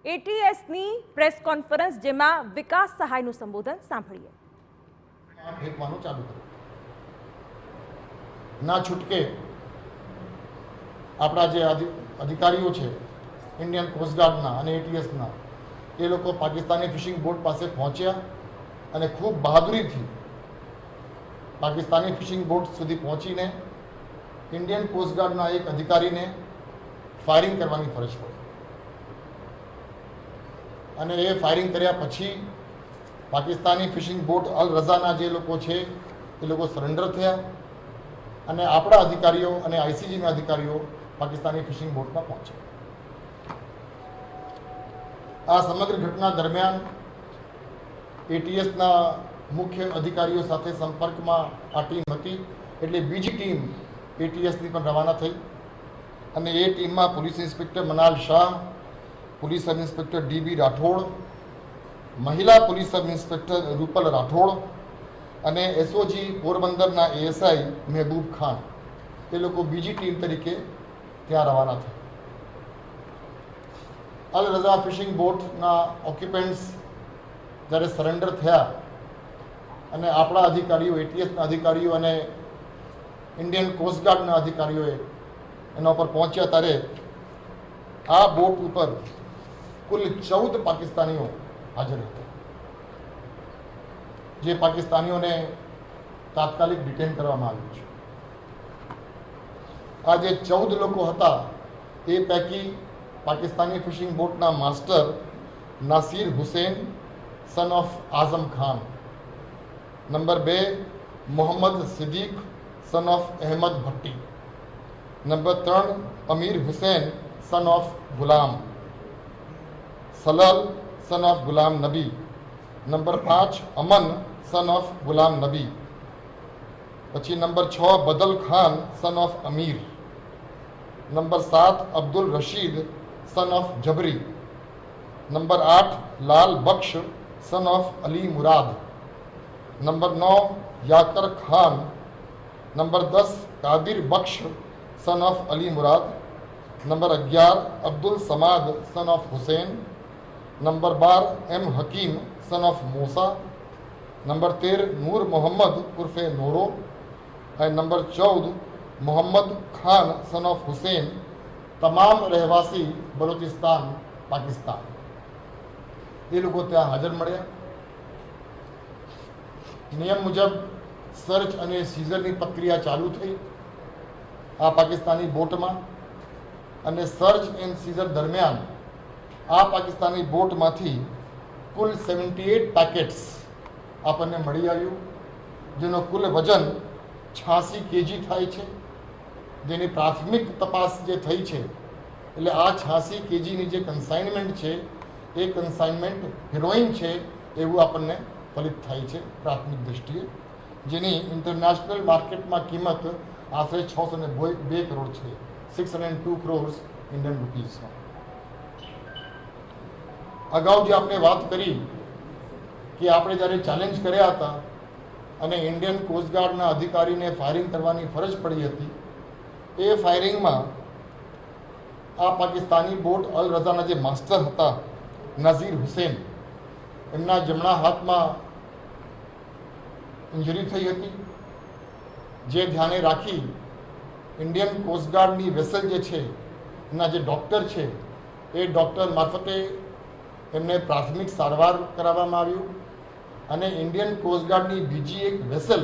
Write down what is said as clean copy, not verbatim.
એટીએસની press conference જેમાં વિકાસ સહાયનું સંબોધન સાંભળીએ. ફેંકવાનું ચાલુ કર્યું. ના છૂટકે આપણા જે અધિકારીઓ છે ઇન્ડિયન કોસ્ટગાર્ડના અને એટીએસના, એ લોકો પાકિસ્તાની ફિશિંગ બોટ પાસે પહોંચ્યા અને ખૂબ બહાદુરીથી પાકિસ્તાની ફિશિંગ બોટ સુધી પહોંચીને ઇન્ડિયન કોસ્ટગાર્ડના એક અધિકારીને ફાયરિંગ કરવાની ફરજ પડી. અને એ ફાયરિંગ કર્યા પછી પાકિસ્તાની ફિશિંગ બોટ અલ રઝાના જે લોકો છે એ લોકો સરેન્ડર થયા અને આપણા અધિકારીઓ અને આઈસીજીના અધિકારીઓ પાકિસ્તાની ફિશિંગ બોટમાં પહોંચ્યા. આ સમગ્ર ઘટના દરમિયાન એટીએસના મુખ્ય અધિકારીઓ સાથે સંપર્કમાં આ ટીમ હતી, એટલે બીજી ટીમ એટીએસની પણ રવાના થઈ અને એ ટીમમાં police inspector Manal Shah, police sub inspector DB Rathod, મહિલા police sub inspector Rupal Rathod અને એસઓજી પોરબંદરના એએસઆઈ મહેબૂબ ખાન, એ લોકો બીજી ટીમ તરીકે ત્યાં રવાના થયા. અલ રઝા ફિશિંગ બોટના ઓક્યુપન્ટ્સ જ્યારે સરેન્ડર થયા અને આપણા અધિકારીઓ, એટીએસના અધિકારીઓ અને ઇન્ડિયન કોસ્ટગાર્ડના અધિકારીઓએ એના ઉપર પહોંચ્યા ત્યારે આ બોટ ઉપર કુલ 14 પાકિસ્તાનીઓ હાજર હતા, જે પાકિસ્તાનીઓને તાત્કાલિક ડિટેન કરવામાં આવ્યું છે. આ જે 14 લોકો હતા એ પૈકી પાકિસ્તાની ફિશિંગ બોટના master Nasir Hussain son of Azam Khan, number 2 Mohammad Siddiq son of Ahmed Bhatti, number 3 Amir Hussain son of Ghulam Salal son of Ghulam Nabi, number 5 Aman son of Ghulam Nabi, પછી number 6 Badal Khan son of Amir, number 7 Abdul Rashid son of Jabri, number 8 Lal Bakhsh son of Ali Murad, number 9 Yakar Khan, number 10 Kadir Bakhsh son of Ali Murad, number 11 Abdul Samad son of Hussain, number 12 M Hakim son of Musa, number 13 Noor Mohammad ઉર્ફે નોરો અને number 14 Mohammad Khan son of Hussain, તમામ રહેવાસી બલોચિસ્તાન, પાકિસ્તાન. એ લોકો ત્યાં હાજર મળ્યા. નિયમ મુજબ સર્ચ અને સીઝરની પ્રક્રિયા ચાલુ થઈ આ પાકિસ્તાની બોટમાં, અને સર્ચ એન્ડ સીઝર દરમિયાન આ પાકિસ્તાની બોટમાંથી કુલ 78 પેકેટ્સ આપણને મળી આવ્યું, જેનો કુલ વજન 86 કેજી થાય છે. જેની પ્રાથમિક તપાસ જે થઈ છે, એટલે આ 86 કેજીની જે કન્સાઇનમેન્ટ છે એ કન્સાઇનમેન્ટ હિરોઈન છે એવું આપણને ફલિત થાય છે પ્રાથમિક દૃષ્ટિએ, જેની ઇન્ટરનેશનલ માર્કેટમાં કિંમત આશરે 602 કરોડ છે, 602 crores ઇન્ડિયન રૂપીઝમાં. અગાઉ જે આપણે વાત કરી કે આપણે જ્યારે ચેલેન્જ કર્યા હતા અને ઇન્ડિયન કોસ્ટગાર્ડના અધિકારીને ફાયરિંગ કરવાની ફરજ પડી હતી, એ ફાયરિંગમાં આ પાકિસ્તાની બોટ અલ રઝાના જે માસ્ટર હતા નાઝીર હુસૈન, એમના જમણા હાથમાં ઇન્જરી થઈ હતી, જે ધ્યાને રાખી ઇન્ડિયન કોસ્ટગાર્ડની વેસલ જે છે એના જે ડૉક્ટર છે એ ડૉક્ટર મારફતે એમને પ્રાથમિક સારવાર કરાવવામાં આવ્યું અને ઇન્ડિયન કોસ્ટગાર્ડની બીજી એક વેસલ